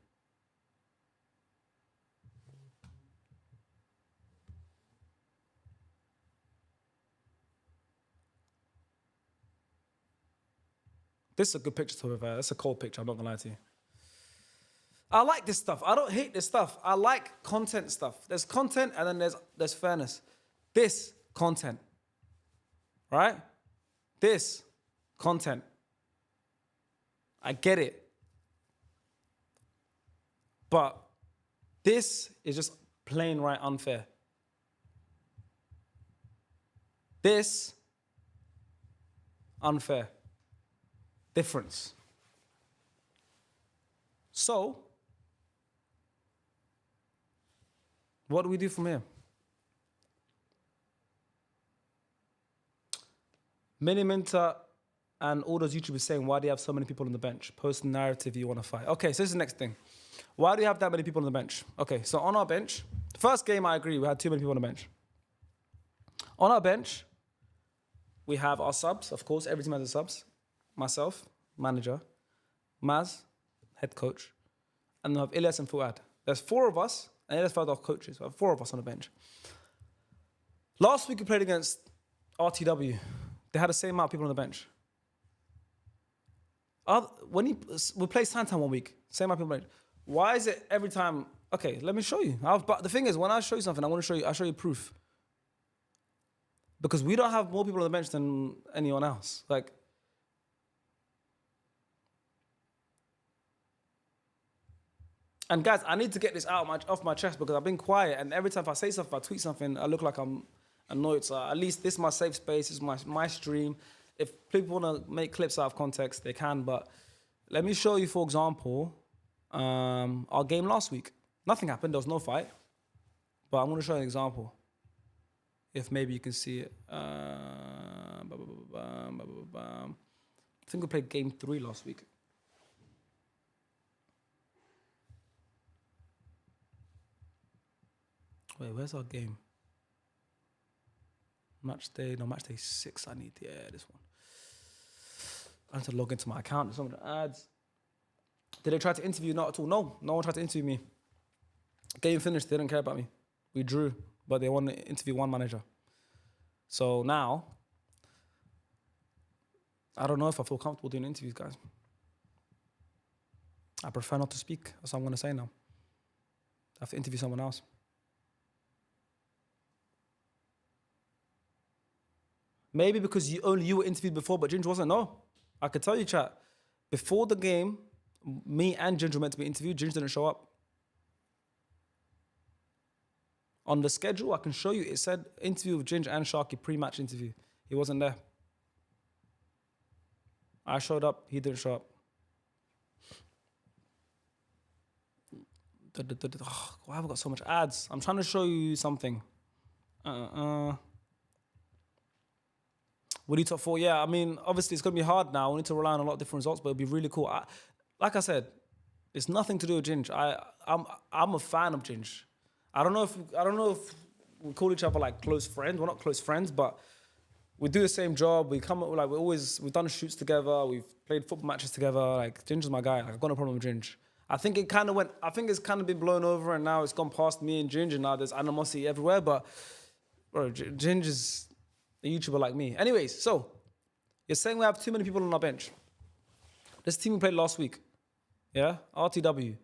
This is a good picture to have. That's a cold picture, I'm not gonna lie to you. I like this stuff. I don't hate this stuff. I like content stuff. There's content and then there's fairness. This content, right? This content. I get it. But this is just plain right unfair. This, unfair. Difference. So, what do we do from here? Miniminter and all those YouTubers saying, why do you have so many people on the bench? Post the narrative you want to fight. Okay, so this is the next thing. Why do you have that many people on the bench? Okay, so on our bench, first game I agree, we had too many people on the bench. On our bench, we have our subs, of course, every team has the subs. Myself, manager, Maz, head coach, and we have Ilyas and Fuad. There's 4 of us, and there's 5 coaches. We have 4 of us on the bench. Last week we played against RTW. They had the same amount of people on the bench. We play Santan one week, same amount of people on the bench. Why is it every time? Okay, let me show you. But the thing is, when I show you something, I want to show you. I show you proof. Because we don't have more people on the bench than anyone else. Like, and guys, I need to get this off my chest because I've been quiet, and every time I say something, I tweet something, I look like I'm annoyed. So at least this is my safe space, this is my stream. If people want to make clips out of context, they can. But let me show you, for example, our game last week. Nothing happened. There was no fight. But I'm going to show you an example. If maybe you can see it. I think we played game 3 last week. Wait, where's our game? Match day 6 I need. Yeah, this one. I have to log into my account. Some of the ads. Did they try to interview? Not at all. No one tried to interview me. Game finished. They didn't care about me. We drew, but they want to interview one manager. So now, I don't know if I feel comfortable doing interviews, guys. I prefer not to speak. That's what I'm going to say now. I have to interview someone else. Maybe because you were interviewed before, but Ginger wasn't. No, I could tell you, chat. Before the game, me and Ginger were meant to be interviewed. Ginger didn't show up. On the schedule, I can show you. It said interview with Ginger and Sharky, pre-match interview. He wasn't there. I showed up. He didn't show up. Why have I got so much ads? I'm trying to show you something. We need top 4. Yeah, I mean, obviously it's going to be hard now. We need to rely on a lot of different results, but it'd be really cool. Like I said, it's nothing to do with Ginge. I'm a fan of Ginge. I don't know if we call each other like close friends. We're not close friends, but we do the same job. We come up like we've done shoots together. We've played football matches together. Like Ginger's my guy. Like, I've got no problem with Ginge. I think it's kind of been blown over, and now it's gone past me and Ginge, and now there's animosity everywhere. But bro, Ginger's a YouTuber like me. Anyways, so you're saying we have too many people on our bench. This team we played last week, yeah, RTW.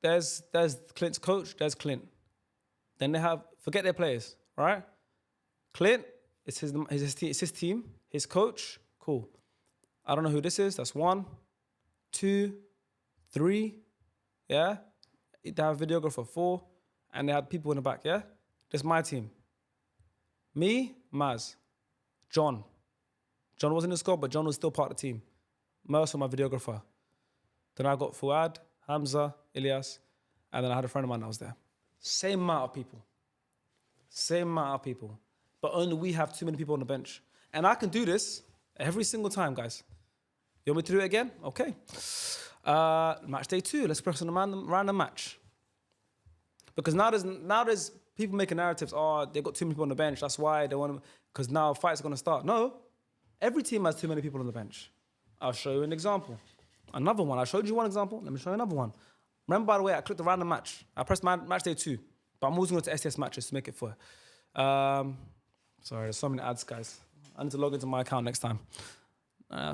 There's Clint's coach. There's Clint. Then they have forget their players, all right? Clint, it's his team, his coach, cool. I don't know who this is. That's 1, 2, 3, yeah? They have a videographer, 4, and they had people in the back, yeah? That's my team. Me, Maz, John. John wasn't in the squad, but John was still part of the team. Mercer, my videographer. Then I got Fuad, Hamza, Ilyas, and then I had a friend of mine that was there. Same amount of people. But only we have too many people on the bench. And I can do this every single time, guys. You want me to do it again? Okay. Match day 2. Let's press on a random match. Because now there's people making narratives. Oh, they got too many people on the bench. That's why they want to. Because now fights are going to start. No. Every team has too many people on the bench. I'll show you an example. Another one. I showed you one example. Let me show you another one. Remember, by the way, I clicked the random match. I pressed match day 2. But I'm always going to STS matches to make it fair. Sorry, there's so many ads, guys. I need to log into my account next time.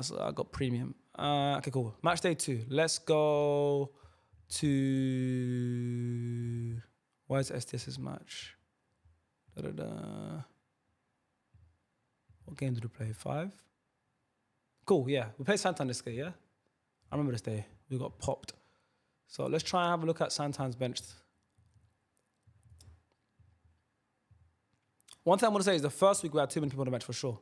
So I got premium. Okay, cool. Match day 2. Let's go to... Where's STS's match? What game did we play? 5? Cool, yeah. We played Santan this day, yeah? I remember this day. We got popped. So let's try and have a look at Santan's bench. One thing I want to say is the first week we had too many people on the bench for sure.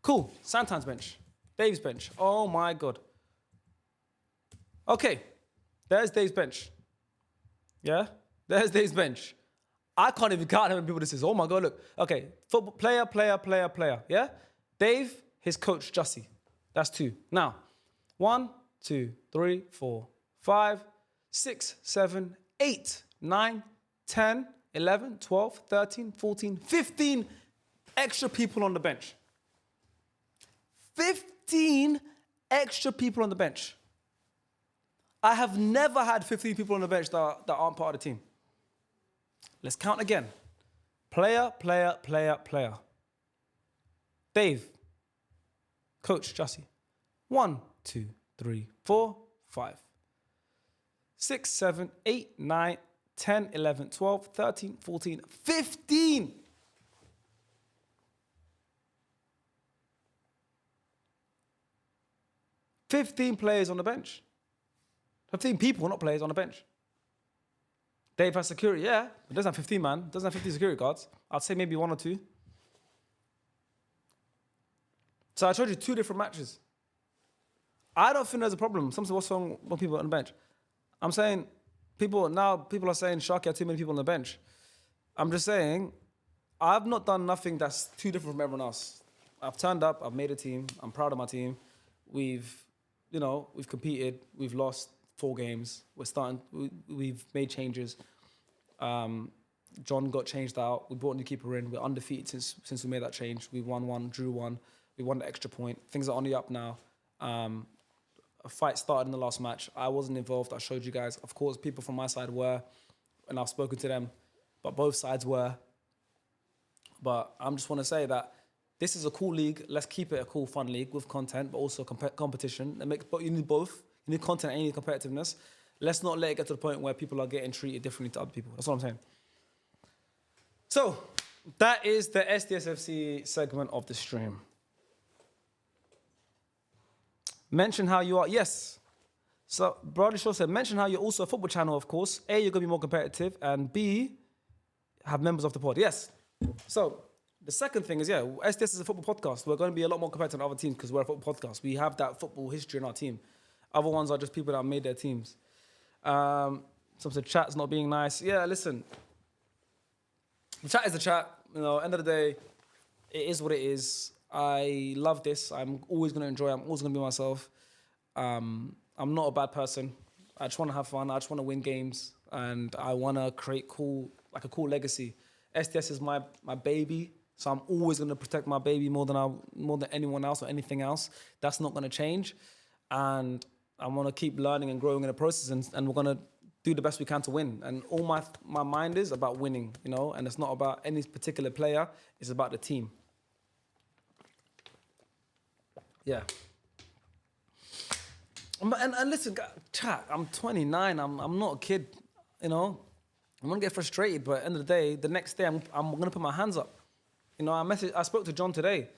Cool. Santan's bench. Dave's bench. Oh my God. Okay. There's Dave's bench. Yeah? There's Dave's bench. I can't even count how many people this is. Oh my God, look. Okay. Football player. Yeah? Dave, his coach, Jussie. That's 2. Now, 1, 2, 3, 4, 5, 6, 7, 8, 9, 10, 11, 12, 13, 14, 15 extra people on the bench. 15 extra people on the bench. I have never had 15 people on the bench that aren't part of the team. Let's count again. Player. Dave. Coach, Jussie. 1, 2, 3, 4, 5. 6, 7, 8, 9, 10, 11, 12, 13, 14, 15. 15 players on the bench. 15 people, not players, on the bench. Dave has security, yeah. It doesn't have 15, man. It doesn't have 15 security guards. I'd say maybe 1 or 2. So I showed you 2 different matches. I don't think there's a problem. Some say, what's wrong with people on the bench? I'm saying, people are saying Sharky had too many people on the bench. I'm just saying, I've not done nothing that's too different from everyone else. I've turned up, I've made a team, I'm proud of my team. We've competed, we've lost 4 games. We've made changes. John got changed out. We brought a new keeper in. We're undefeated since we made that change. We won 1, drew 1. We won the extra point. Things are on the up now. A fight started in the last match. I wasn't involved. I showed you guys. Of course, people from my side were, and I've spoken to them, but both sides were. But I just want to say that this is a cool league. Let's keep it a cool, fun league with content, but also competition. But you need both. You need content and you need competitiveness. Let's not let it get to the point where people are getting treated differently to other people. That's what I'm saying. So that is the SDSFC segment of the stream. Mention how you are. Yes. So Bradley Shaw said, mention how you're also a football channel, of course. A, you're going to be more competitive. And B, have members of the pod. Yes. So the second thing is, yeah, SDS is a football podcast. We're going to be a lot more competitive than other teams because we're a football podcast. We have that football history in our team. Other ones are just people that have made their teams. Some said chat's not being nice. Yeah, listen. The chat is the chat. You know, end of the day, it is what it is. I love this. I'm always going to enjoy it. I'm always going to be myself. I'm not a bad person. I just want to have fun. I just want to win games. And I want to create a cool legacy. STS is my baby. So I'm always going to protect my baby more than anyone else or anything else. That's not going to change. And I want to keep learning and growing in the process. And we're going to do the best we can to win. And all my mind is about winning, you know. And it's not about any particular player. It's about the team. Yeah. And listen, chat, I'm 29. I'm not a kid, you know. I'm going to get frustrated. But at the end of the day, the next day, I'm going to put my hands up. You know, I spoke to John today.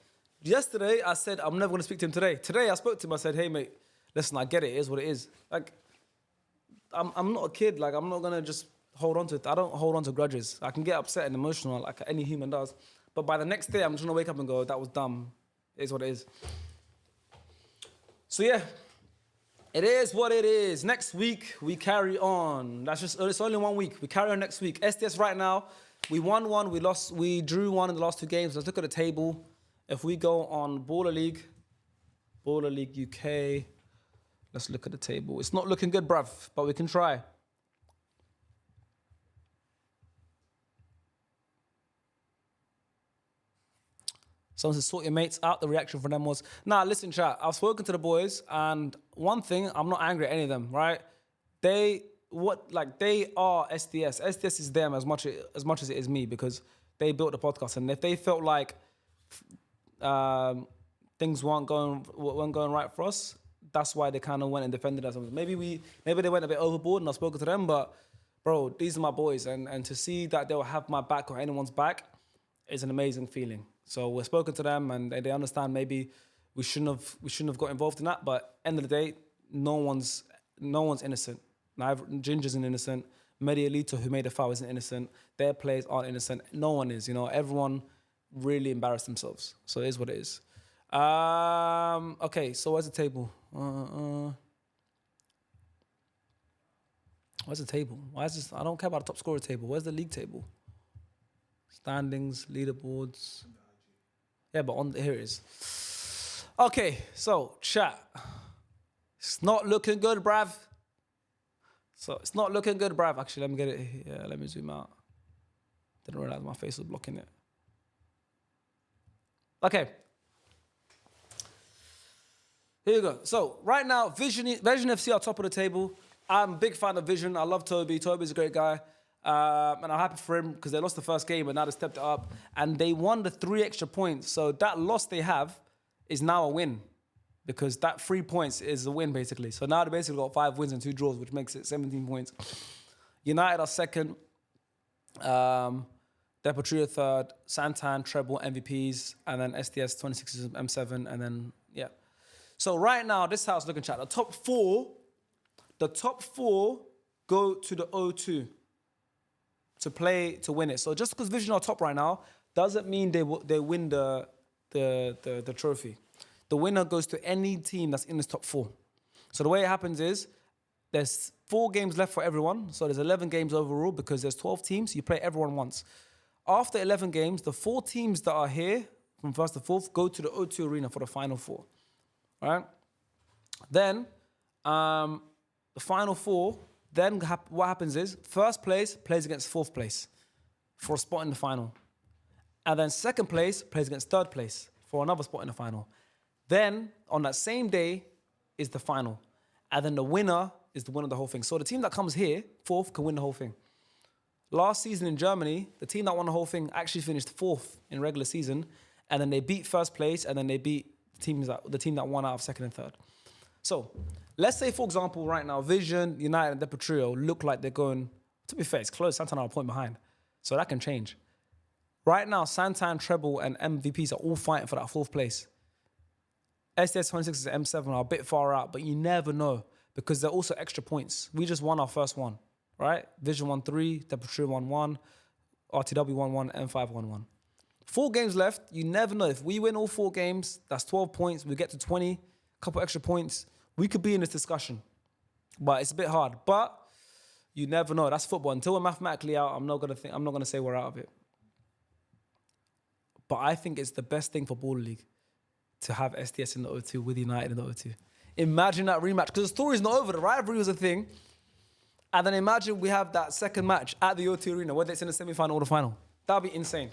Yesterday, I said, I'm never going to speak to him today. Today, I spoke to him. I said, hey, mate, listen, I get it. It is what it is. Like, I'm not a kid. Like, I'm not going to just hold on to it. I don't hold on to grudges. I can get upset and emotional like any human does. But by the next day, I'm just going to wake up and go, that was dumb. It is what it is. So, yeah. It is what it is. Next week, we carry on. It's only 1 week. We carry on next week. STS right now, we won one, we drew one in the last 2 games. Let's look at the table. If we go on Baller League UK, let's look at the table. It's not looking good, bruv, but we can try. Someone says, sort your mates out. The reaction from them was, nah, listen, chat, I've spoken to the boys, and one thing, I'm not angry at any of them, right? They are STS. STS is them as much as it is me, because they built the podcast. And if they felt like things weren't going right for us, that's why they kind of went and defended us. Maybe they went a bit overboard, and I've spoken to them, but bro, these are my boys, and to see that they'll have my back or anyone's back is an amazing feeling. So we've spoken to them, and they understand maybe we shouldn't have got involved in that. But end of the day, no one's innocent. Neither Ginger's isn't innocent. Medialito, who made the foul, isn't innocent. Their players aren't innocent. No one is. You know, everyone really embarrassed themselves. So it is what it is. Okay, so where's the table? Where's the table? Why is this? I don't care about the top scorer table. Where's the league table? Standings, leaderboards. Yeah, but here it is. Okay, so chat. It's not looking good, bruv. Actually, let me get it here. Let me zoom out. Didn't realize my face was blocking it. Okay. Here you go. So right now, Vision FC are top of the table. I'm a big fan of Vision. I love Toby. Toby's a great guy. And I'm happy for him because they lost the first game, but now they stepped it up. And they won the 3 extra points. So that loss they have is now a win, because that 3 points is a win, basically. So now they basically got 5 wins and 2 draws, which makes it 17 points. United are second. Deportivo third. Santan, treble, MVPs. And then STS 26 is M7. And then, yeah. So right now, this house looking chat. The top four go to the O2 to win it. So just because Vision are top right now doesn't mean they win the trophy. The winner goes to any team that's in this top 4. So the way it happens is there's 4 games left for everyone. So there's 11 games overall, because there's 12 teams. You play everyone once. After 11 games, the 4 teams that are here from 1st to 4th go to the O2 Arena for the final 4. All right? Then the final 4. Then what happens is first place plays against 4th place for a spot in the final. And then second place plays against 3rd place for another spot in the final. Then on that same day is the final. And then the winner is the winner of the whole thing. So the team that comes here, 4th, can win the whole thing. Last season in Germany, the team that won the whole thing actually finished 4th in regular season. And then they beat 1st place, and then they beat the team that won out of 2nd and 3rd. So let's say, for example, right now, Vision, United, and Deportivo look like they're going, to be fair, it's close. Santan are a point behind. So that can change. Right now, Santan, Treble, and MVPs are all fighting for that 4th place. STS 26 and M7 are a bit far out, but you never know, because they're also extra points. We just won our first one, right? Vision won 3, Deportivo won 1, RTW won 1, M5 won 1. 4 games left. You never know. If we win all 4 games, that's 12 points. We get to 20, a couple extra points. We could be in this discussion, but it's a bit hard. But you never know. That's football. Until we're mathematically out, I'm not gonna say we're out of it. But I think it's the best thing for Baller League to have SDS in the O2 with United in the O2. Imagine that rematch, because the story's not over. The rivalry was a thing. And then imagine we have that second match at the O2 Arena, whether it's in the semi-final or the final. That'd be insane.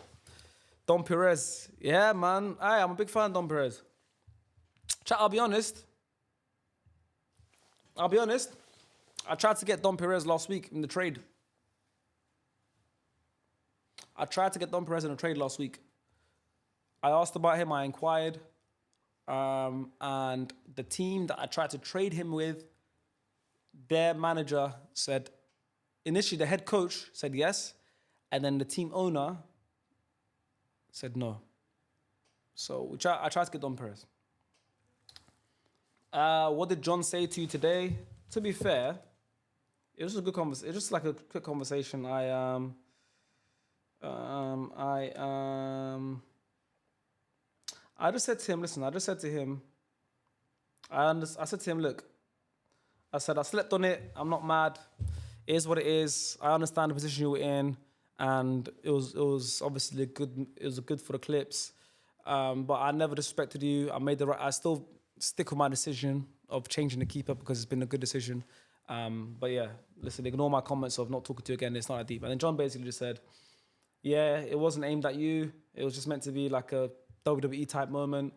Don Perez. Yeah, man. I'm a big fan of Don Perez. Chat, I'll be honest. I tried to get Don Perez last week in the trade. I asked about him. I inquired. And the team that I tried to trade him with, their manager said, initially the head coach said yes, and then the team owner said no. So I tried to get Don Perez. What did John say to you today? To be fair, it was just a good conversation. It was just like a quick conversation. I just said to him, listen, I said to him, look, I said, I slept on it. I'm not mad. It is what it is. I understand the position you were in. And it was obviously good. It was good for the clips. But I never disrespected you. I still stick with my decision of changing the keeper because it's been a good decision. But yeah, listen, ignore my comments of not talking to you again. It's not that deep. And then John basically just said, yeah, it wasn't aimed at you. It was just meant to be like a WWE type moment.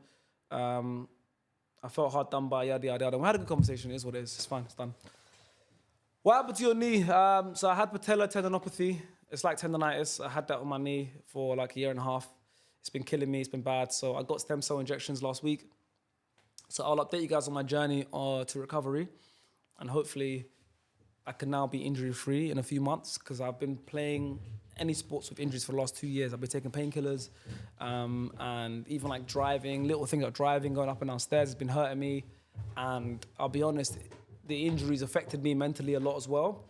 I felt hard done by, yada, yada, yada. We had a good conversation. It is what it is. It's fine. It's done. What happened to your knee? So I had patellar tendinopathy. It's like tendonitis. I had that on my knee for like a year and a half. It's been killing me. It's been bad. So I got stem cell injections last week. So I'll update you guys on my journey to recovery. And hopefully I can now be injury-free in a few months because I've been playing any sports with injuries for the last 2 years. I've been taking painkillers and even like driving, little things like driving, going up and down stairs has been hurting me. And I'll be honest, the injuries affected me mentally a lot as well.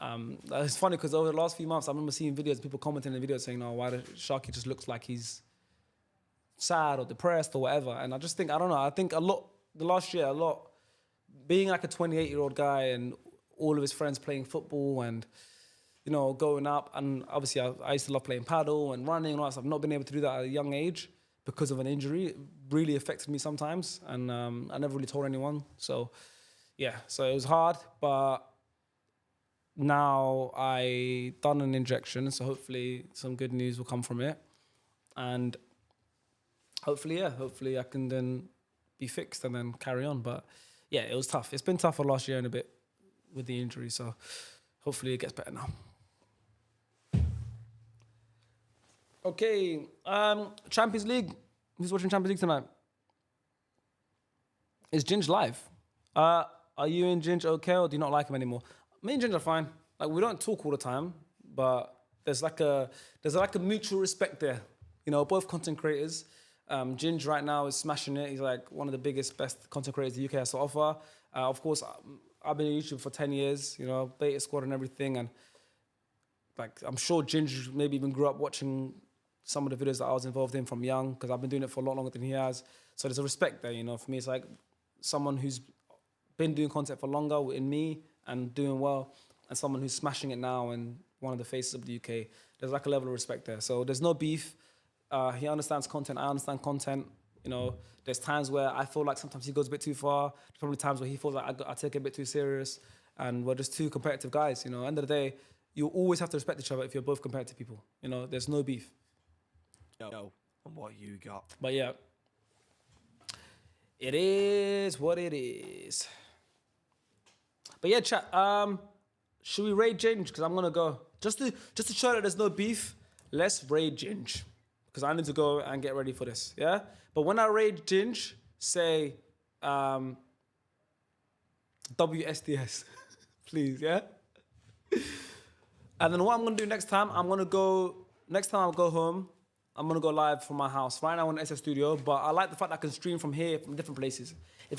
It's funny because over the last few months, I remember seeing videos, people commenting in the videos saying, why does Sharky just looks like he's sad or depressed or whatever. And I just think, I don't know, I think the last year, being like a 28-year-old guy and all of his friends playing football and, you know, going up. And obviously I used to love playing paddle and running and all that stuff. I've not been able to do that at a young age because of an injury. It really affected me sometimes. And I never really told anyone. So, yeah, so it was hard. But now I done an injection. So hopefully some good news will come from it. And hopefully I can then be fixed and then carry on. But yeah, it was tough. It's been tough for last year and a bit with the injury. So hopefully it gets better now. Okay, Champions League. Who's watching Champions League tonight? Is Ginge live? Are you and Ginge okay, or do you not like him anymore? Me and Ginge are fine. Like, we don't talk all the time, but there's like a mutual respect there. You know, both content creators. Ginge right now is smashing it. He's like one of the biggest, best content creators the UK has to offer. Of course, I've been in YouTube for 10 years, you know, Beta Squad and everything. And like, I'm sure Ginge maybe even grew up watching some of the videos that I was involved in from young, because I've been doing it for a lot longer than he has. So there's a respect there, you know. For me, it's like someone who's been doing content for longer in me and doing well, and someone who's smashing it now and one of the faces of the UK. There's like a level of respect there. So there's no beef. He understands content. I understand content. You know, there's times where I feel like sometimes he goes a bit too far. There's probably times where he feels like I take it a bit too serious. And we're just two competitive guys, you know. End of the day, you always have to respect each other if you're both competitive people. You know, there's no beef. No, and what you got. But yeah, it is what it is. But yeah, chat, should we raid Ginge? Because I'm going to go. Just to show that there's no beef, let's raid Ginge. Because I need to go and get ready for this, yeah? But when I raid Ginge, say WSDS, please, yeah? And then what I'm going to do next time, I'll go home, I'm going to go live from my house. Right now I'm in SS Studio, but I like the fact that I can stream from here, from different places.